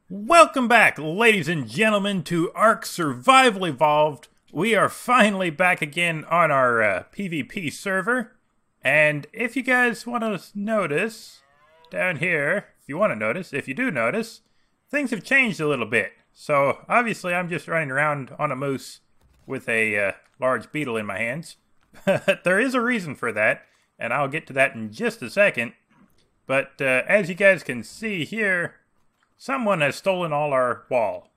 Welcome back, ladies and gentlemen, to Ark Survival Evolved. We are finally back again on our PvP server. And if you guys want to notice, down here, if you do notice, things have changed a little bit. So, obviously I'm just running around on a moose with a large beetle in my hands. But there is a reason for that, and I'll get to that in just a second. But as you guys can see here, someone has stolen all our wall.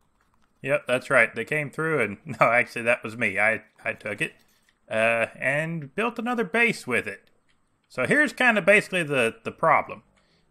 Yep, that's right. They came through and... No, actually, that was me. I took it. And built another base with it. So here's kind of basically the problem.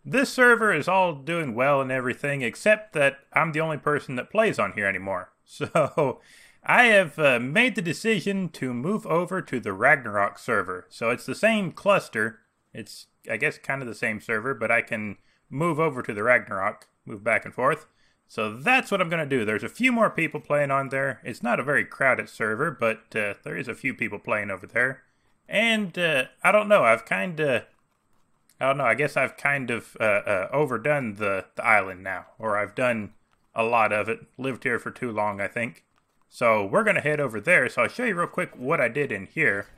This server is all doing well and everything, except that I'm the only person that plays on here anymore. So I have made the decision to move over to the Ragnarok server. So it's the same cluster. It's, I guess, kind of the same server, but I can move over to the Ragnarok. Move back and forth. So that's what I'm going to do. There's a few more people playing on there. It's not a very crowded server, but there is a few people playing over there. And I don't know. I guess I've kind of overdone the island now. Or I've done a lot of it. Lived here for too long, I think. So we're going to head over there. So I'll show you real quick what I did in here.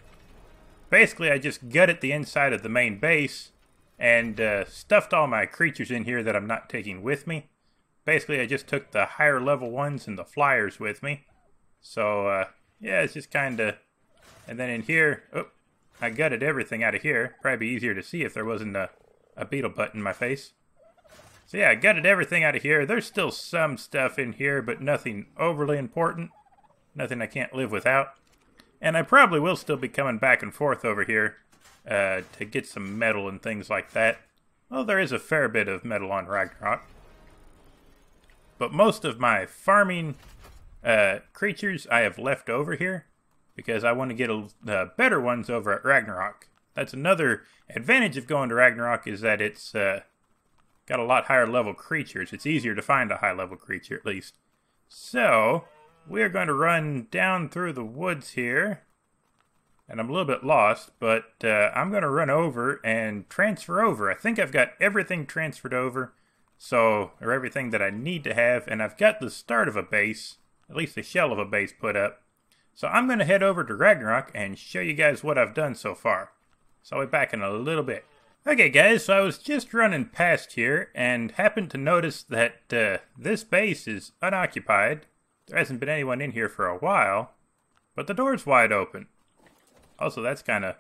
Basically, I just gutted the inside of the main base and stuffed all my creatures in here that I'm not taking with me. Basically, I just took the higher level ones and the flyers with me. So, yeah, it's just kind of... And then in here, I gutted everything out of here. Probably be easier to see if there wasn't a beetle butt in my face. So yeah, I gutted everything out of here. There's still some stuff in here, but nothing overly important. Nothing I can't live without. And I probably will still be coming back and forth over here to get some metal and things like that. Well, there is a fair bit of metal on Ragnarok. But most of my farming creatures I have left over here because I want to get better ones over at Ragnarok. That's another advantage of going to Ragnarok, is that it's got a lot higher level creatures. It's easier to find a high level creature at least. So we're going to run down through the woods here. And I'm a little bit lost, but I'm going to run over and transfer over. I think I've got everything transferred over, or everything that I need to have, and I've got the start of a base, at least the shell of a base put up. So I'm going to head over to Ragnarok and show you guys what I've done so far. So I'll be back in a little bit. Okay guys, so I was just running past here and happened to notice that this base is unoccupied. There hasn't been anyone in here for a while, but the door's wide open. Also, that's kind of...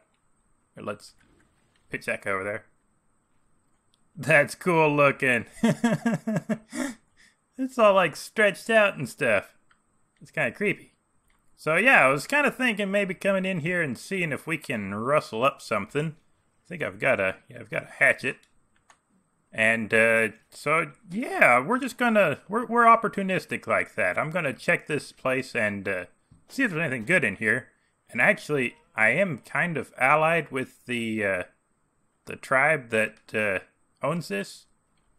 Let's pitch that guy over there. That's cool looking. It's all like stretched out and stuff. It's kind of creepy. So yeah, I was kind of thinking maybe coming in here and seeing if we can rustle up something. I think I've got a hatchet. And so yeah, we're just gonna... We're opportunistic like that. I'm gonna check this place and see if there's anything good in here. And actually, I am kind of allied with the tribe that owns this.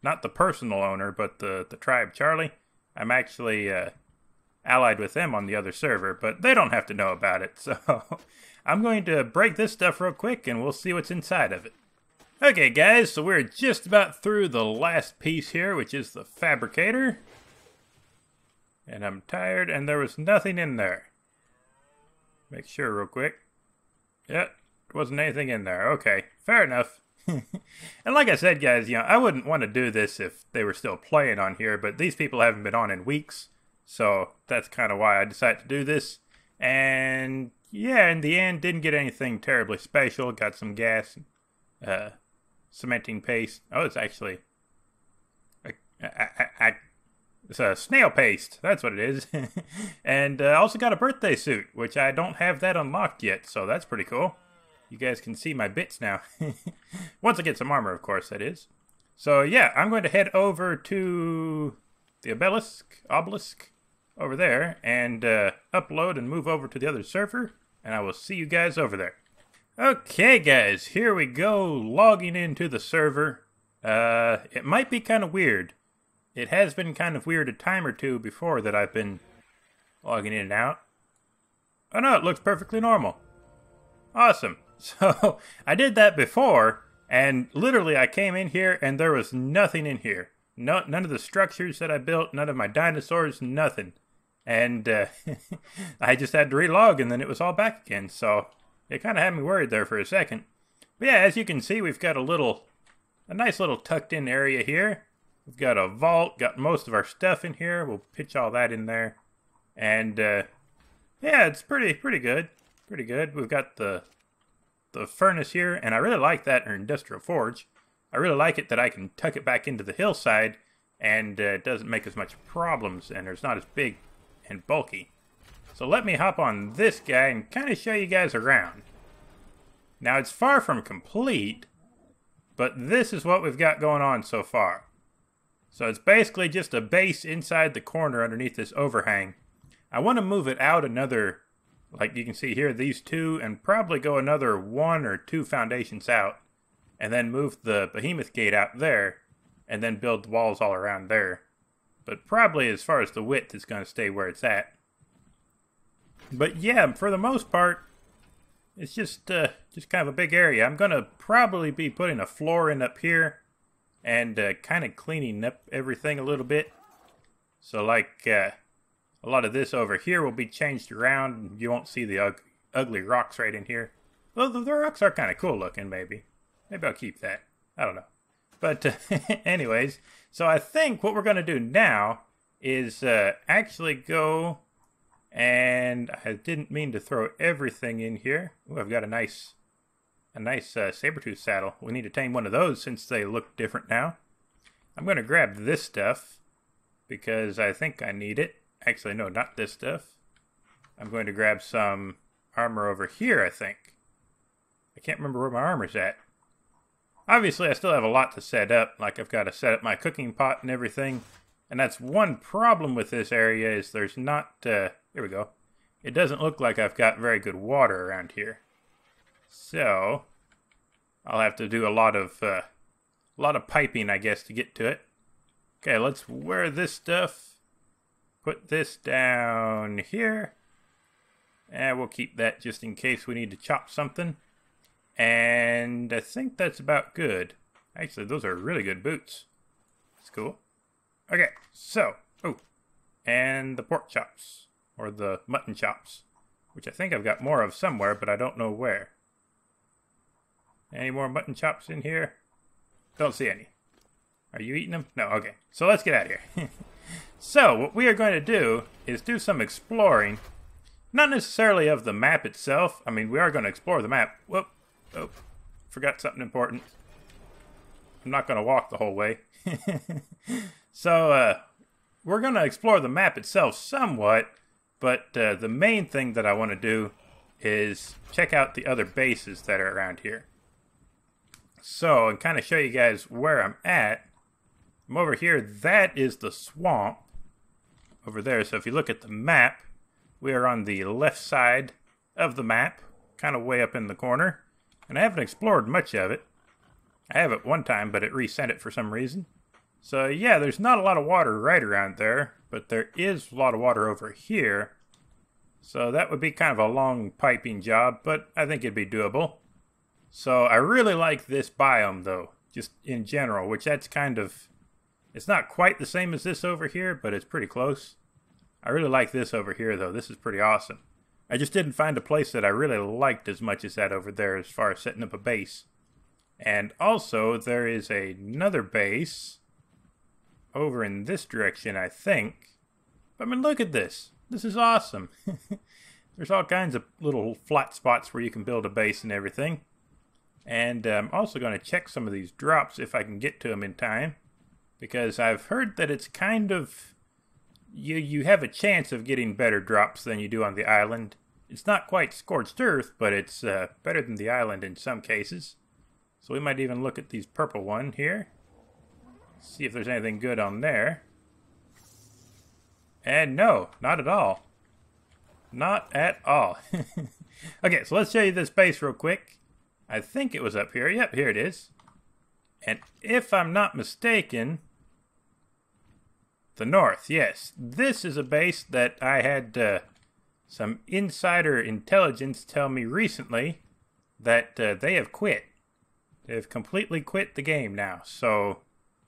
Not the personal owner, but the tribe Charlie. I'm actually allied with them on the other server, but they don't have to know about it. So I'm going to break this stuff real quick and we'll see what's inside of it. Okay guys, so we're just about through the last piece here, which is the fabricator. And I'm tired and there was nothing in there. Make sure real quick. Yep, there wasn't anything in there. Okay, fair enough. And like I said, guys, I wouldn't want to do this if they were still playing on here, but these people haven't been on in weeks, so that's kind of why I decided to do this. And yeah, in the end, didn't get anything terribly special. Got some gas, cementing paste. Oh, it's actually... It's a snail paste, that's what it is. And I also got a birthday suit, which I don't have that unlocked yet, so that's pretty cool. You guys can see my bits now. Once I get some armor, of course, that is. So yeah, I'm going to head over to the obelisk over there, and upload and move over to the other server, and I will see you guys over there. Okay guys, here we go, logging into the server. It might be kind of weird. It has been kind of weird a time or two before that I've been logging in and out. Oh no, it looks perfectly normal. Awesome. So, I did that before, and literally I came in here and there was nothing in here. No, none of the structures that I built, none of my dinosaurs, nothing. And I just had to relog, and then it was all back again. So it kind of had me worried there for a second. But yeah, as you can see, we've got a nice little tucked in area here. We've got a vault, got most of our stuff in here. We'll pitch all that in there. And yeah, it's pretty good. Pretty good. We've got the furnace here, and I really like that industrial forge. I really like it that I can tuck it back into the hillside, and it doesn't make as much problems, and it's not as big and bulky. So let me hop on this guy and kind of show you guys around. Now, it's far from complete, but this is what we've got going on so far. So it's basically just a base inside the corner underneath this overhang. I want to move it out another, like you can see here, these two, and probably go another 1 or 2 foundations out, and then move the behemoth gate out there, and then build the walls all around there. But probably as far as the width, it's going to stay where it's at. But yeah, for the most part, it's just kind of a big area. I'm going to probably be putting a floor in up here, and kind of cleaning up everything a little bit. So like a lot of this over here will be changed around. You won't see the ugly rocks right in here. Though the rocks are kind of cool looking, maybe. Maybe I'll keep that. I don't know. But anyways, so I think what we're going to do now is actually go, and I didn't mean to throw everything in here. Ooh, I've got a nice saber-tooth saddle. We need to tame one of those since they look different now. I'm going to grab this stuff because I think I need it. Actually, no, not this stuff. I'm going to grab some armor over here, I think. I can't remember where my armor's at. Obviously, I still have a lot to set up. Like, I've got to set up my cooking pot and everything. And that's one problem with this area is there's not... here we go. It doesn't look like I've got very good water around here. So, I'll have to do a lot of piping, I guess, to get to it. Okay, let's wear this stuff. Put this down here. And we'll keep that just in case we need to chop something. And I think that's about good. Actually, those are really good boots. That's cool. Okay, so, and the pork chops, or the mutton chops, which I think I've got more of somewhere, but I don't know where. Any more mutton chops in here? Don't see any. Are you eating them? No, okay. So let's get out of here. So, what we are going to do is do some exploring. Not necessarily of the map itself. I mean, we are going to explore the map. Whoop. Oh, forgot something important. I'm not going to walk the whole way. So, we're going to explore the map itself somewhat, but the main thing that I want to do is check out the other bases that are around here. So, and kind of show you guys where I'm at. I'm over here. That is the swamp over there. So if you look at the map, we are on the left side of the map, kind of way up in the corner. And I haven't explored much of it. I have it one time, but it resent it for some reason. So yeah, there's not a lot of water right around there, but there is a lot of water over here. So that would be kind of a long piping job, but I think it'd be doable. So I really like this biome though, just in general, which that's kind of, it's not quite the same as this over here, but it's pretty close. I really like this over here though. This is pretty awesome. I just didn't find a place that I really liked as much as that over there as far as setting up a base. And also, there is another base over in this direction, I think. I mean, look at this. This is awesome. There's all kinds of little flat spots where you can build a base and everything. And I'm also going to check some of these drops if I can get to them in time. Because I've heard that it's kind of... You have a chance of getting better drops than you do on the island. It's not quite scorched earth, but it's better than the island in some cases. So we might even look at these purple one here. See if there's anything good on there. And no, not at all. Not at all. Okay, so let's show you this base real quick. I think it was up here. Yep, here it is. And if I'm not mistaken, the north, yes. This is a base that I had some insider intelligence tell me recently that they have quit. They've completely quit the game now. So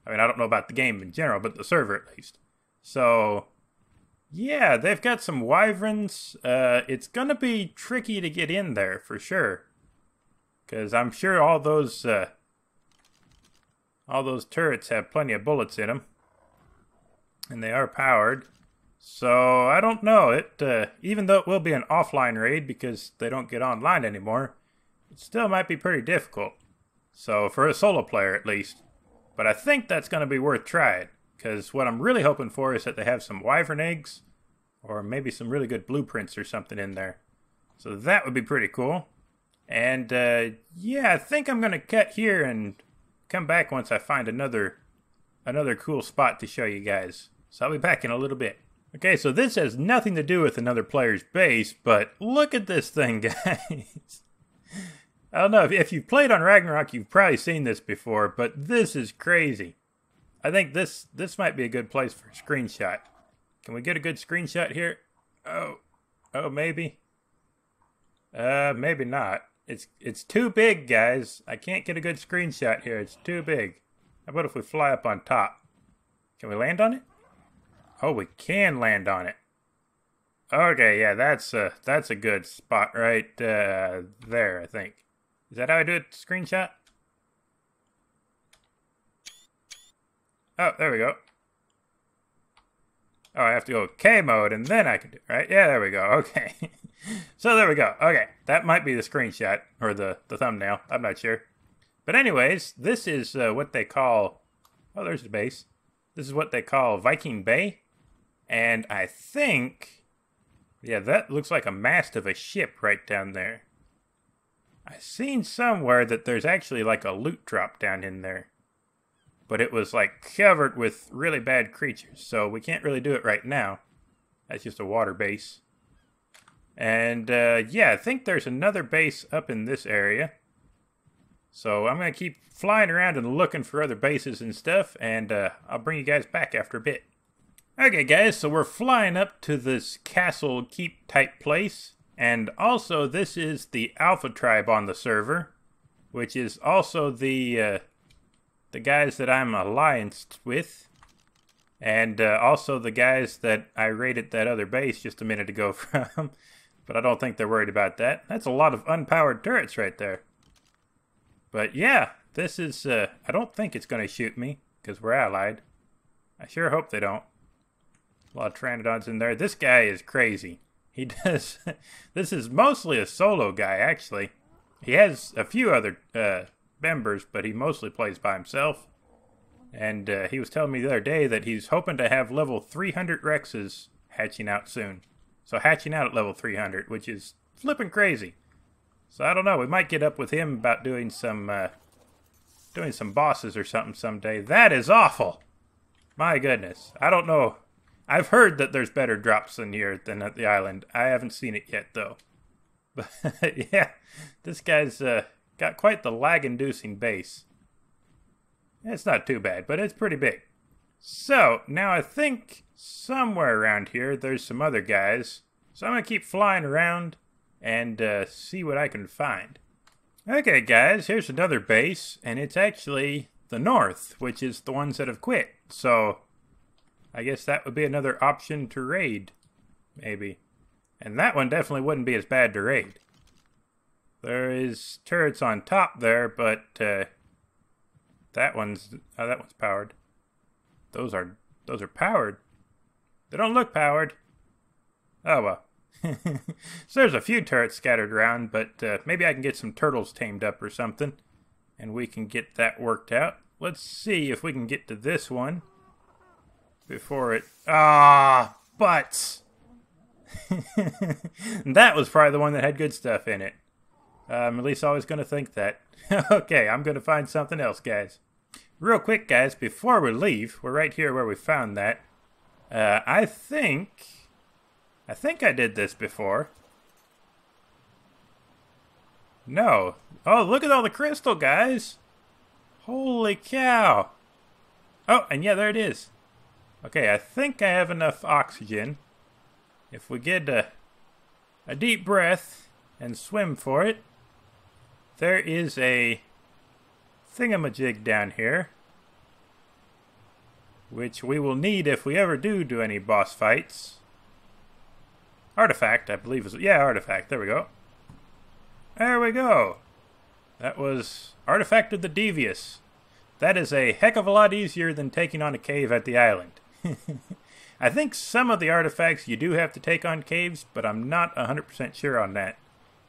I mean, I don't know about the game in general, but the server at least. So, yeah, they've got some wyverns. It's gonna be tricky to get in there for sure, because I'm sure all those turrets have plenty of bullets in them, and they are powered. So I don't know. Even though it will be an offline raid because they don't get online anymore, it still might be pretty difficult. So for a solo player at least. But I think that's going to be worth trying, because what I'm really hoping for is that they have some wyvern eggs, or maybe some really good blueprints or something in there. So that would be pretty cool. And yeah, I think I'm going to cut here and come back once I find another cool spot to show you guys. So I'll be back in a little bit. Okay, so this has nothing to do with another player's base, but look at this thing, guys. I don't know, if you've played on Ragnarok, you've probably seen this before, but this is crazy. I think this might be a good place for a screenshot. Can we get a good screenshot here? Oh, maybe. Maybe not. It's too big, guys. I can't get a good screenshot here. It's too big. How about if we fly up on top? Can we land on it? Oh, we can land on it. Okay, yeah, that's a good spot right there, I think. Is that how I do it? Screenshot? Oh, there we go. Oh, I have to go K mode and then I can do it, right? Yeah, there we go. Okay. So there we go. Okay, that might be the screenshot or the thumbnail. I'm not sure. But anyways, this is what they call... Oh, there's the base. This is what they call Viking Bay. And I think... Yeah, that looks like a mast of a ship right down there. I've seen somewhere that there's actually like a loot drop down in there. But it was like covered with really bad creatures, so we can't really do it right now. That's just a water base. And yeah, I think there's another base up in this area. So I'm going to keep flying around and looking for other bases and stuff, and I'll bring you guys back after a bit. Okay guys, so we're flying up to this castle keep type place. And also, this is the Alpha tribe on the server, which is also the guys that I'm allianced with, and also the guys that I raided that other base just a minute ago from. But I don't think they're worried about that. That's a lot of unpowered turrets right there. But yeah, this is... I don't think it's going to shoot me, because we're allied. I sure hope they don't. A lot of Pteranodons in there. This guy is crazy. He does... This is mostly a solo guy, actually. He has a few other members, but he mostly plays by himself. And he was telling me the other day that he's hoping to have level 300 Rexes hatching out soon. So hatching out at level 300, which is flipping crazy. So I don't know, we might get up with him about doing some bosses or something someday. That is awful! My goodness. I don't know. I've heard that there's better drops in here than at the island. I haven't seen it yet, though. But yeah, this guy's got quite the lag-inducing base. It's not too bad, but it's pretty big. So, now I think somewhere around here there's some other guys. So I'm going to keep flying around and see what I can find. Okay, guys, here's another base, and it's actually the north, which is the ones that have quit. So, I guess that would be another option to raid, maybe. And that one definitely wouldn't be as bad to raid. There is turrets on top there, but that one's powered. Those are powered. They don't look powered. Oh well. So there's a few turrets scattered around, but maybe I can get some turtles tamed up or something, and we can get that worked out. Let's see if we can get to this one before it... butts! That was probably the one that had good stuff in it. At least I was going to think that. Okay, I'm going to find something else, guys. Real quick, guys, before we leave, we're right here where we found that. I think I did this before. No. Oh, look at all the crystal, guys. Holy cow. Oh, and yeah, there it is. Okay, I think I have enough oxygen. If we get a deep breath and swim for it, there is a thingamajig down here. which we will need if we ever do any boss fights. Artifact, I believe is... Yeah, artifact. There we go. There we go. That was Artifact of the Devious. That is a heck of a lot easier than taking on a cave at the island. I think some of the artifacts you do have to take on caves, but I'm not 100% sure on that.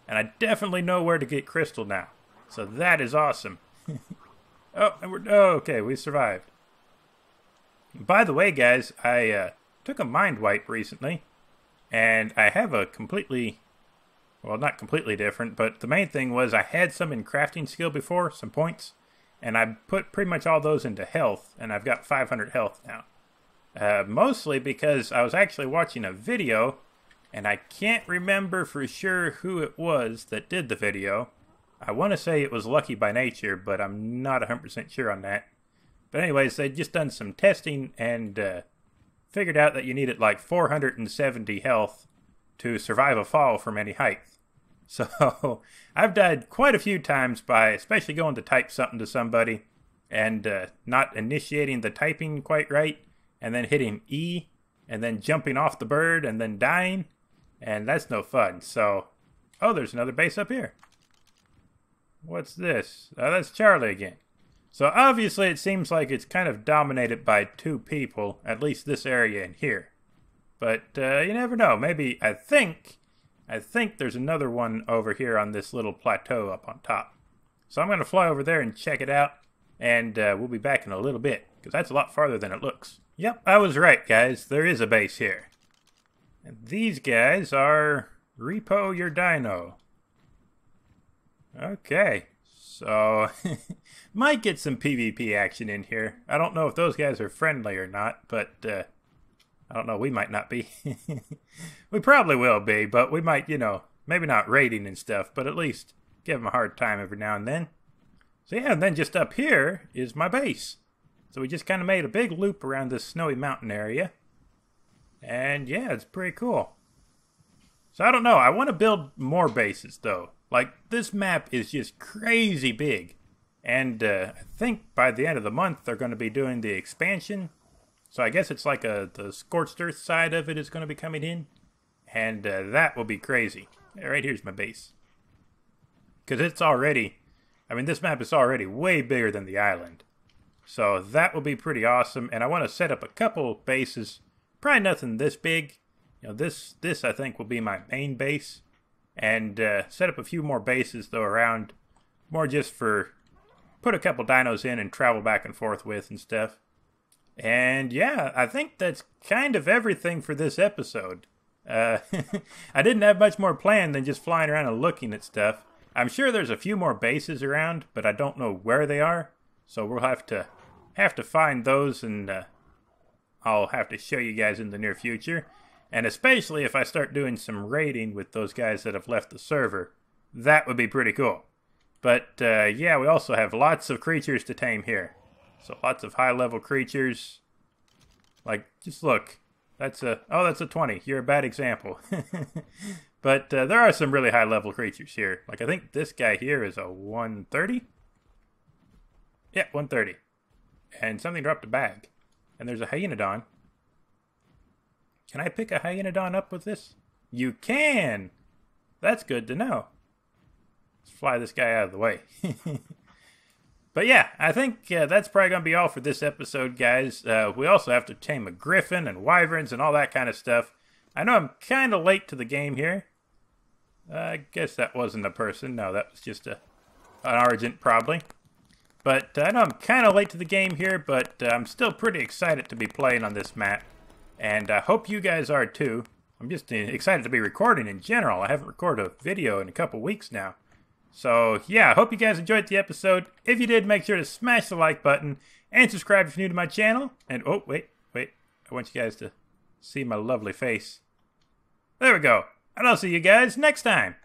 And I definitely know where to get crystal now. So that is awesome. Oh, okay, we survived. By the way, guys, I took a mind wipe recently. And I have a completely... Well, not completely different, but the main thing was I had some in crafting skill before, some points. And I put pretty much all those into health, and I've got 500 health now. Mostly because I was actually watching a video, and I can't remember for sure who it was that did the video. I want to say it was Lucky by Nature, but I'm not 100% sure on that. But anyways, they'd just done some testing and figured out that you needed like 470 health to survive a fall from any height. So I've died quite a few times by especially going to type something to somebody and not initiating the typing quite right, and then hitting E, and then jumping off the bird, and then dying, and that's no fun. So, oh, there's another base up here. What's this? Oh, that's Charlie again. So obviously it seems like it's kind of dominated by two people, at least this area in here. But you never know. Maybe, I think there's another one over here on this little plateau up on top. So I'm going to fly over there and check it out, and we'll be back in a little bit, because that's a lot farther than it looks. Yep, I was right, guys. There is a base here. And these guys are Repo Your Dino. Okay, so might get some PvP action in here. I don't know if those guys are friendly or not, but I don't know, we might not be. We probably will be, but we might, you know, maybe not raiding and stuff, but at least give them a hard time every now and then. So yeah, and then just up here is my base. So we just kind of made a big loop around this snowy mountain area. And yeah, it's pretty cool. So I don't know, I want to build more bases though. Like, this map is just crazy big. And I think by the end of the month they're going to be doing the expansion. So I guess it's like the Scorched Earth side of it is going to be coming in. And that will be crazy. Right here's my base. Because it's already, I mean, this map is already way bigger than the island. So that will be pretty awesome. And I want to set up a couple bases. Probably nothing this big. You know, this I think will be my main base. And set up a few more bases though around. More just for put a couple dinos in and travel back and forth with and stuff. And yeah, I think that's kind of everything for this episode. I didn't have much more planned than just flying around and looking at stuff. I'm sure there's a few more bases around, but I don't know where they are. So we'll have to find those, and I'll have to show you guys in the near future. And especially if I start doing some raiding with those guys that have left the server, that would be pretty cool. But yeah, we also have lots of creatures to tame here. So lots of high-level creatures. Like, just look. That's a 20. You're a bad example. But there are some really high-level creatures here. Like, I think this guy here is a 130? Yeah, 130. And something dropped a bag. And there's a Hyenodon. Can I pick a Hyenodon up with this? You can! That's good to know. Let's fly this guy out of the way. But yeah, I think that's probably going to be all for this episode, guys. We also have to tame a griffin and wyverns and all that kind of stuff. I know I'm kind of late to the game here. I guess that wasn't a person. No, that was just an Argent, probably. But I know I'm kind of late to the game here, but I'm still pretty excited to be playing on this map. And I hope you guys are too. I'm just excited to be recording in general. I haven't recorded a video in a couple weeks now. So, yeah, I hope you guys enjoyed the episode. If you did, make sure to smash the like button and subscribe if you're new to my channel. And, oh, wait. I want you guys to see my lovely face. There we go. And I'll see you guys next time.